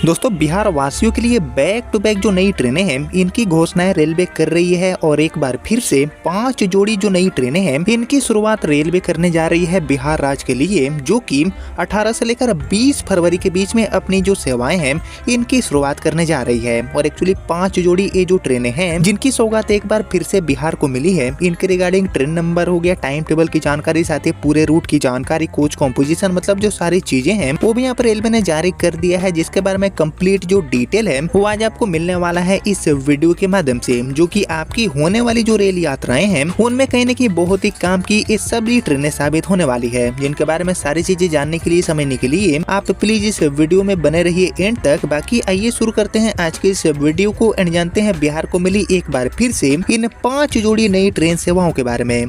दोस्तों बिहार वासियों के लिए बैक टू बैक जो नई ट्रेनें हैं इनकी घोषणाएं रेलवे कर रही है और एक बार फिर से 5 जोड़ी जो नई ट्रेनें हैं इनकी शुरुआत रेलवे करने जा रही है बिहार राज्य के लिए, जो कि 18 से लेकर 20 फरवरी के बीच में अपनी जो सेवाएं हैं इनकी शुरुआत करने जा रही है। और एक्चुअली 5 जोड़ी ये जो ट्रेनें हैं जिनकी सौगात एक बार फिर से बिहार को मिली है, इनके रिगार्डिंग ट्रेन नंबर हो गया, टाइम टेबल की जानकारी, साथ ही पूरे रूट की जानकारी, कोच कॉम्पोजिशन, मतलब जो सारी चीजें हैं वो भी यहाँ पर रेलवे ने जारी कर दिया है, जिसके बारे में कंप्लीट जो डिटेल है वो आज आपको मिलने वाला है इस वीडियो के माध्यम से, जो कि आपकी होने वाली जो रेल यात्राएं हैं उनमें कहीं ना कहीं बहुत ही काम की ये सभी ट्रेनें साबित होने वाली है, जिनके बारे में सारी चीजें जानने के लिए, समझने के लिए आप प्लीज इस वीडियो में बने रहिए एंड तक। बाकी आइए शुरू करते हैं आज के इस वीडियो को एंड जानते हैं बिहार को मिली एक बार फिर से इन 5 जोड़ी नई ट्रेन सेवाओं के बारे में।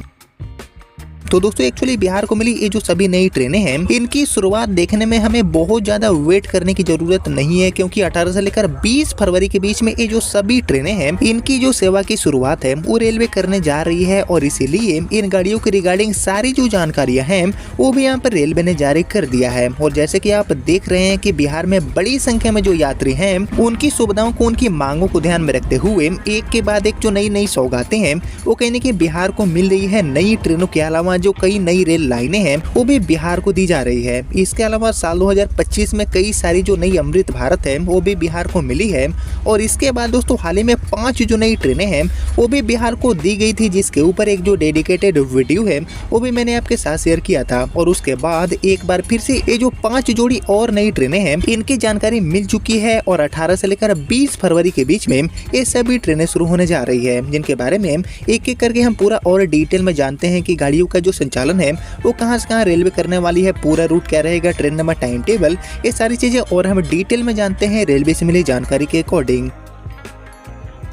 तो दोस्तों एक्चुअली बिहार को मिली ये जो सभी नई ट्रेनें हैं इनकी शुरुआत देखने में हमें बहुत ज्यादा वेट करने की जरूरत नहीं है, क्योंकि 18 से लेकर 20 फरवरी के बीच में ये जो सभी ट्रेनें हैं इनकी जो सेवा की शुरुआत है वो रेलवे करने जा रही है, और इसीलिए इन गाड़ियों के रिगार्डिंग सारी जो जानकारियां हैं वो भी यहाँ पर रेलवे ने जारी कर दिया है। और जैसे की आप देख रहे हैं कि बिहार में बड़ी संख्या में जो यात्री हैं उनकी सुविधाओं को, उनकी मांगों को ध्यान में रखते हुए एक के बाद एक जो नई सौगातें हैं वो कहीं ना कहीं बिहार को मिल रही है। नई ट्रेनों के अलावा जो कई नई रेल लाइनें हैं वो भी बिहार को दी जा रही है। इसके अलावा साल 2025 में कई सारी जो नई अमृत भारत है वो भी बिहार को मिली है। और इसके बाद दोस्तों हाल ही में 5 जो नई ट्रेनें हैं वो भी बिहार को दी गई थी, जिसके ऊपर एक जो डेडिकेटेड वीडियो है वो भी मैंने आपके साथ शेयर किया था। और उसके बाद एक बार फिर से ये जो 5 जोड़ी और नई ट्रेनें हैं इनकी जानकारी मिल चुकी है, और 18 से लेकर 20 फरवरी के बीच में ये सभी ट्रेनें शुरू होने जा रही है, जिनके बारे में एक एक करके हम पूरा और डिटेल में जानते हैं कि गाड़ियों का जो संचालन है वो कहां से कहां रेलवे करने वाली है, पूरा रूट क्या रहेगा, ट्रेन नंबर, टाइम टेबल, ये सारी चीजें और हम डिटेल में जानते हैं रेलवे से मिली जानकारी के अकॉर्डिंग।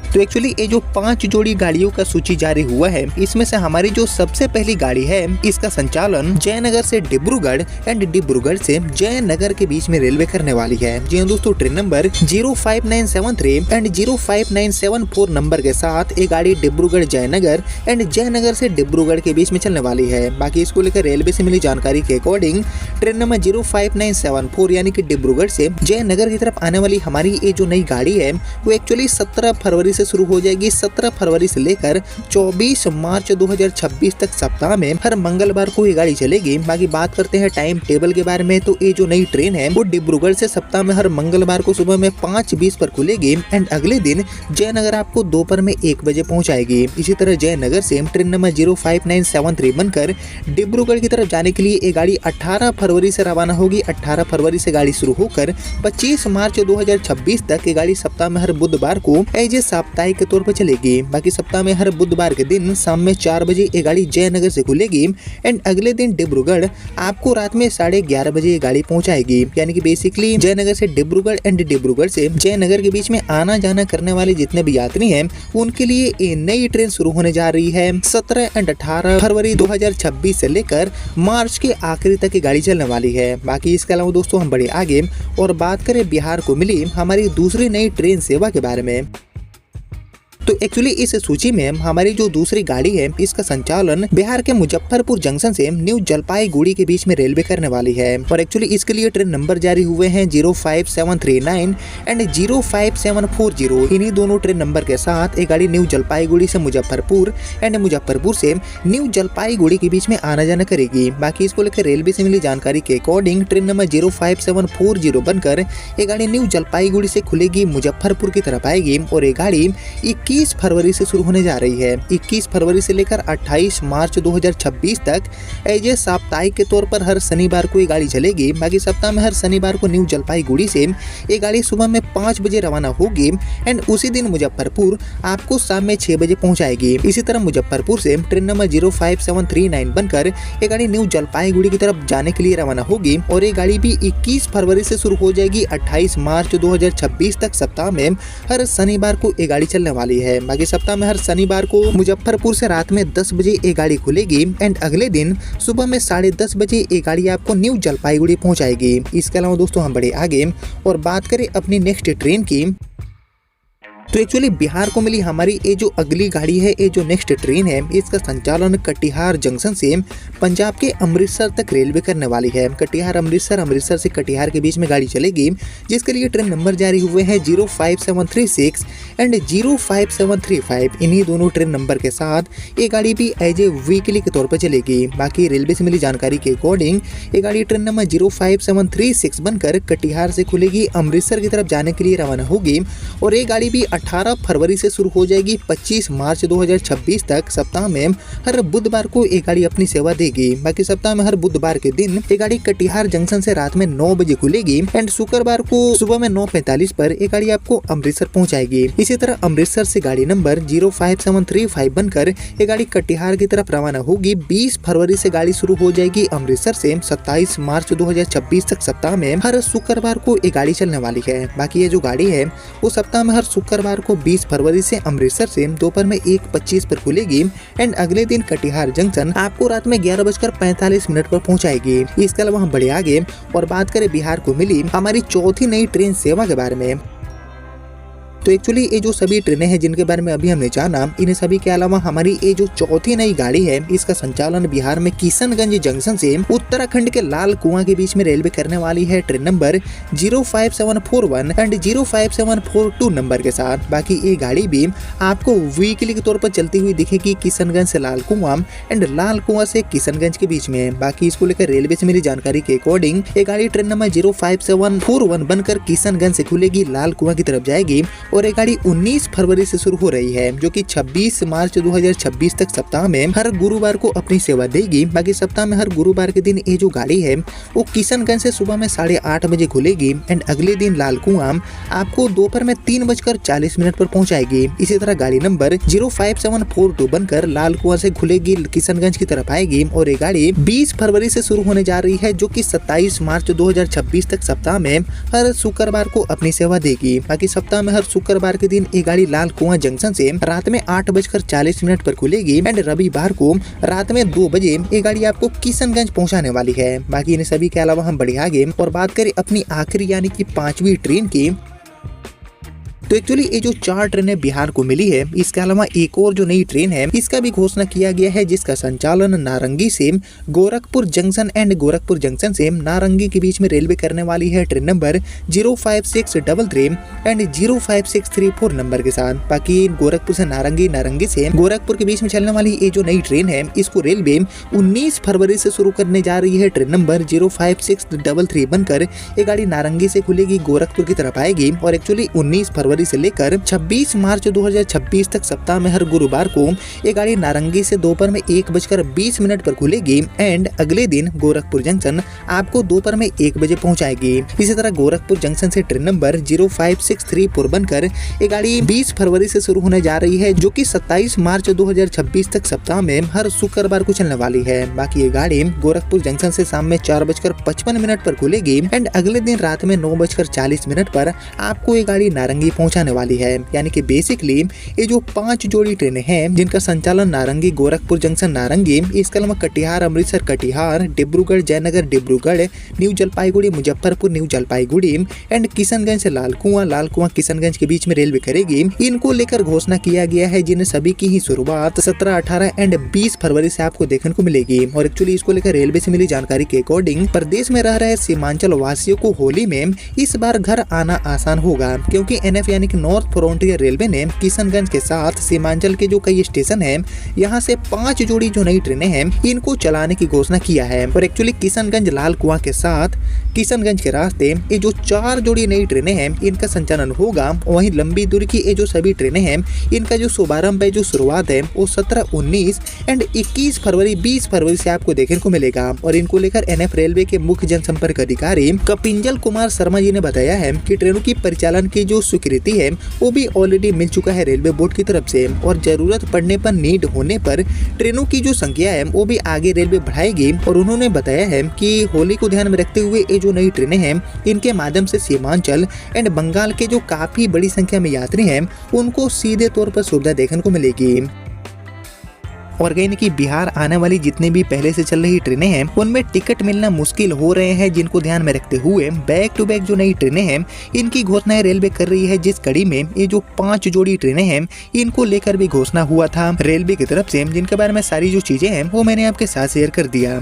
तो एक्चुअली ये जो 5 जोड़ी गाड़ियों का सूची जारी हुआ है इसमें से हमारी जो सबसे पहली गाड़ी है इसका संचालन जयनगर से डिब्रूगढ़ एंड डिब्रूगढ़ से जयनगर के बीच में रेलवे करने वाली है। जी हाँ दोस्तों, ट्रेन नंबर 05973 एंड 05974 नंबर के साथ ये गाड़ी डिब्रूगढ़ जयनगर एंड जयनगर से डिब्रूगढ़ के बीच में चलने वाली है। बाकी इसको लेकर रेलवे से मिली जानकारी के अकॉर्डिंग ट्रेन नंबर 05974 यानी कि डिब्रूगढ़ से जयनगर की तरफ आने वाली हमारी ये जो नई गाड़ी है वो एक्चुअली 17 फरवरी से शुरू हो जाएगी। 17 फरवरी से लेकर 24 मार्च 2026 तक सप्ताह में हर मंगलवार को ये गाड़ी चलेगी। बाकी बात करते हैं टाइम टेबल के बारे में, तो ये जो नई ट्रेन है वो डिब्रूगढ़ से सप्ताह में हर मंगलवार को सुबह में 5:20 पर खुलेगी एंड अगले दिन जयनगर आपको दोपहर में 1 बजे पहुंचाएगी। इसी तरह जयनगर से ट्रेन नंबर 05973 बनकर डिब्रूगढ़ की तरफ जाने के लिए ये गाड़ी 18 फरवरी से रवाना होगी। 18 फरवरी से गाड़ी शुरू होकर 25 मार्च 2026 तक ये गाड़ी सप्ताह में हर बुधवार को एज ए साप्ताहिक के तौर पर चलेगी। बाकी सप्ताह में हर बुधवार के दिन शाम में 4 बजे ये गाड़ी जयनगर से खुलेगी एंड अगले दिन डिब्रूगढ़ आपको रात में 11:30 बजे ये गाड़ी पहुंचाएगी। यानी कि बेसिकली जयनगर से डिब्रूगढ़ एंड डिब्रूगढ़ से जयनगर के बीच में आना जाना करने वाले जितने भी यात्री हैं उनके लिए ये नई ट्रेन शुरू होने जा रही है। 17 एंड 18 फरवरी 2026 से लेकर मार्च के आखिरी तक ये गाड़ी चलने वाली है। बाकी इसके अलावा दोस्तों हम बढ़े आगे और बात करें बिहार को मिली हमारी दूसरी नई ट्रेन सेवा के बारे में। तो एक्चुअली इस सूची में हमारी जो दूसरी गाड़ी है इसका संचालन बिहार के मुजफ्फरपुर जंक्शन से न्यू जलपाईगुड़ी के बीच में रेलवे करने वाली है। और एक्चुअली इसके लिए ट्रेन नंबर जारी हुए हैं 05739 एंड 05740। इन्हीं दोनों ट्रेन नंबर के साथ एक गाड़ी न्यू जलपाईगुड़ी से मुजफ्फरपुर एंड मुजफ्फरपुर से न्यू जलपाईगुड़ी के बीच में आना जाना करेगी। बाकी इसको लेकर रेलवे से मिली जानकारी के अकॉर्डिंग ट्रेन नंबर 05740 बनकर ये गाड़ी न्यू जलपाईगुड़ी से खुलेगी, मुजफ्फरपुर की तरफ आएगी और ये गाड़ी 21 फरवरी से शुरू होने जा रही है। 21 फरवरी से लेकर 28 मार्च 2026 तक एज ए साप्ताहिक के तौर पर हर शनिवार को ये गाड़ी चलेगी। बाकी सप्ताह में हर शनिवार को न्यू जलपाईगुड़ी से ये गाड़ी सुबह में 5 बजे रवाना होगी एंड उसी दिन मुजफ्फरपुर आपको शाम में 6 बजे पहुंचाएगी। इसी तरह मुजफ्फरपुर से ट्रेन नंबर 05739 बनकर ये गाड़ी न्यू जलपाईगुड़ी की तरफ जाने के लिए रवाना होगी और ये गाड़ी भी 21 फरवरी से शुरू हो जाएगी। 28 मार्च 2026 तक सप्ताह में हर शनिवार को ये गाड़ी चलने वाली है। बाकी सप्ताह में हर शनिवार को मुजफ्फरपुर से रात में 10 बजे ये गाड़ी खुलेगी एंड अगले दिन सुबह में 10:30 बजे ये गाड़ी आपको न्यू जलपाईगुड़ी पहुंचाएगी। इसके अलावा दोस्तों हम बढ़े आगे और बात करें अपनी नेक्स्ट ट्रेन की, तो एक्चुअली बिहार को मिली हमारी ये जो अगली गाड़ी है, ये जो नेक्स्ट ट्रेन है, इसका संचालन कटिहार जंक्शन से पंजाब के अमृतसर तक रेलवे करने वाली है। कटिहार अमृतसर, अमृतसर से कटिहार के बीच में गाड़ी चलेगी, जिसके लिए ट्रेन नंबर जारी हुए हैं 05736 एंड 05735। इन्हीं दोनों ट्रेन नंबर के साथ ये गाड़ी भी एज ए वीकली के तौर पर चलेगी। बाकी रेलवे से मिली जानकारी के अकॉर्डिंग ये गाड़ी ट्रेन नंबर 05736 बनकर कटिहार से खुलेगी, अमृतसर की तरफ जाने के लिए रवाना होगी और ये गाड़ी भी 18 फरवरी से शुरू हो जाएगी 25 मार्च 2026 तक। सप्ताह में हर बुधवार को ये गाड़ी अपनी सेवा देगी। बाकी सप्ताह में हर बुधवार के दिन ये गाड़ी कटिहार जंक्शन से रात में 9 बजे खुलेगी एंड शुक्रवार को सुबह में 9:45 पर ये गाड़ी आपको अमृतसर पहुंचाएगी। इसी तरह अमृतसर से गाड़ी नंबर 05735 बनकर ये गाड़ी कटिहार की तरफ रवाना होगी। 20 फरवरी से गाड़ी शुरू हो जाएगी अमृतसर से 27 मार्च 2026 तक। सप्ताह में हर शुक्रवार को ये गाड़ी चलने वाली है। बाकी ये जो गाड़ी है वो सप्ताह में हर शुक्रवार को 20 फरवरी से अमृतसर से दोपहर में 1:25 पर खुलेगी एंड अगले दिन कटिहार जंक्शन आपको रात में 11:45 पर पहुंचाएगी। इसके अलावा हम बढ़े आगे और बात करें बिहार को मिली हमारी चौथी नई ट्रेन सेवा के बारे में। तो एक्चुअली ये जो सभी ट्रेनें हैं जिनके बारे में अभी हमने जाना, इन्हें सभी के अलावा हमारी ये जो चौथी नई गाड़ी है, इसका संचालन बिहार में किशनगंज जंक्शन से उत्तराखंड के लाल कुआं के बीच में रेलवे करने वाली है। ट्रेन नंबर 05741 एंड 05742 नंबर के साथ। बाकी ये गाड़ी भी आपको वीकली के तौर पर चलती हुई दिखेगी किशनगंज से लाल कुआं एंड लाल कुआं से किशनगंज के बीच में। बाकी इसको लेकर रेलवे से मिली जानकारी के अकॉर्डिंग ये गाड़ी ट्रेन नंबर 05741 बनकर किशनगंज से खुलेगी, लाल कुआं की तरफ जाएगी और ये गाड़ी 19 फरवरी से शुरू हो रही है, जो कि 26 मार्च 2026 तक सप्ताह में हर गुरुवार को अपनी सेवा देगी। बाकी सप्ताह में हर गुरुवार के दिन ये जो गाड़ी है वो किशनगंज से सुबह में 8:30 बजे खुलेगी एंड अगले दिन लाल कुआं आपको दोपहर में 3:40 पर पहुंचाएगी। इसी तरह गाड़ी नंबर 05742 बनकर लाल कुआं से खुलेगी, किशनगंज की तरफ आएगी और ये गाड़ी 20 फरवरी से शुरू होने जा रही है, जो कि 27 मार्च 2026 तक सप्ताह में हर शुक्रवार को अपनी सेवा देगी। बाकी सप्ताह में हर शुक्रवार के दिन ये गाड़ी लाल कुआं जंक्शन से रात में 8:40 पर खुलेगी एंड रविवार को रात में 2 बजे ये गाड़ी आपको किशनगंज पहुंचाने वाली है। बाकी इन सभी के अलावा हम बढ़े आगे और बात करें अपनी आखिरी यानी कि 5वीं ट्रेन की। तो एक्चुअली ये जो 4 ट्रेनें बिहार को मिली है, इसके अलावा एक और जो नई ट्रेन है इसका भी घोषणा किया गया है, जिसका संचालन नारंगी से Gorakhpur junction and Gorakhpur junction से नारंगी के बीच में रेलवे करने वाली है। ट्रेन नंबर 05633 एंड 05634 नंबर के साथ। बाकी गोरखपुर से नारंगी, नारंगी से गोरखपुर के बीच में चलने वाली ये जो नई ट्रेन है, इसको रेलवे 19 फरवरी से शुरू करने जा रही है। ट्रेन नंबर 05633 बनकर ये गाड़ी नारंगी से खुलेगी, गोरखपुर की तरफ आएगी और एक्चुअली 19 फरवरी से लेकर 26 मार्च 2026 तक सप्ताह में हर गुरुवार को ये गाड़ी नारंगी से दोपहर में 1:20 पर खुलेगी एंड अगले दिन गोरखपुर जंक्शन आपको दोपहर में 1 बजे पहुंचाएगी। इसी तरह गोरखपुर जंक्शन से ट्रेन नंबर 05634 बनकर ये गाड़ी 20 फरवरी से शुरू होने जा रही है, जो कि 27 मार्च 2026 तक सप्ताह में हर शुक्रवार को चलने वाली है। बाकी ये गाड़ी गोरखपुर जंक्शन से शाम में 4:55 पर खुलेगी एंड अगले दिन रात में 9:40 पर आपको ये गाड़ी नारंगी पहुंचाने वाली है। यानी कि बेसिकली ये जो 5 जोड़ी ट्रेनें हैं जिनका संचालन नारंगी गोरखपुर जंक्शन नारंगी, इसके अलावा Katihar Amritsar Katihar, Dibrugarh Jaynagar Dibrugarh, new Jalpaiguri Muzaffarpur new Jalpaiguri and Kishanganj से लाल कुआं किशनगंज के बीच में रेलवे करेगी। इनको लेकर घोषणा किया गया है, जिन्हें सभी की ही शुरुआत 17, 18 एंड 20 फरवरी से आपको देखने को मिलेगी। और एक्चुअली इसको लेकर रेलवे से मिली जानकारी के अकॉर्डिंग प्रदेश में रह रहे सीमांचल वासियों को होली में इस बार घर आना आसान होगा, क्योंकि NF यानी कि नॉर्थ फ्रंटियर रेलवे ने किशनगंज के साथ सीमांचल के जो कई स्टेशन हैं, यहाँ से 5 जोड़ी जो नई ट्रेनें हैं इनको चलाने की घोषणा किया है। और एक्चुअली किशनगंज लाल कुआं के साथ किशनगंज के रास्ते ये जो 4 जोड़ी नई ट्रेनें हैं इनका संचालन होगा। वहीं लंबी दूरी की ये जो सभी ट्रेनें हैं इनका जो शुभारंभ है, जो शुरुआत है वो 17, 19 एंड 21 फरवरी 20 फरवरी से आपको देखने को मिलेगा। और इनको लेकर NF रेलवे के मुख्य जनसंपर्क अधिकारी कपिंजल कुमार शर्मा जी ने बताया है कि ट्रेनों की परिचालन की जो स्वीकृति है वो भी ऑलरेडी मिल चुका है रेलवे बोर्ड की तरफ से, और जरूरत पड़ने पर नीड होने पर ट्रेनों की जो संख्या है वो भी आगे रेलवे बढ़ाएगी। और उन्होंने बताया है कि होली को ध्यान में रखते हुए ये जो नई ट्रेनें हैं इनके माध्यम से सीमांचल एंड बंगाल के जो काफी बड़ी संख्या में यात्री हैं उनको सीधे तौर पर सुविधा देखने को मिलेगी। और कहीं न कहीं बिहार आने वाली जितनी भी पहले से चल रही ट्रेनें हैं उनमें टिकट मिलना मुश्किल हो रहे हैं, जिनको ध्यान में रखते हुए बैक टू बैक जो नई ट्रेनें हैं इनकी घोषणाएं रेलवे कर रही है, जिस कड़ी में ये जो 5 जोड़ी ट्रेनें हैं इनको लेकर भी घोषणा हुआ था रेलवे की तरफ से, जिनके बारे में सारी जो चीजें हैं वो मैंने आपके साथ शेयर कर दिया।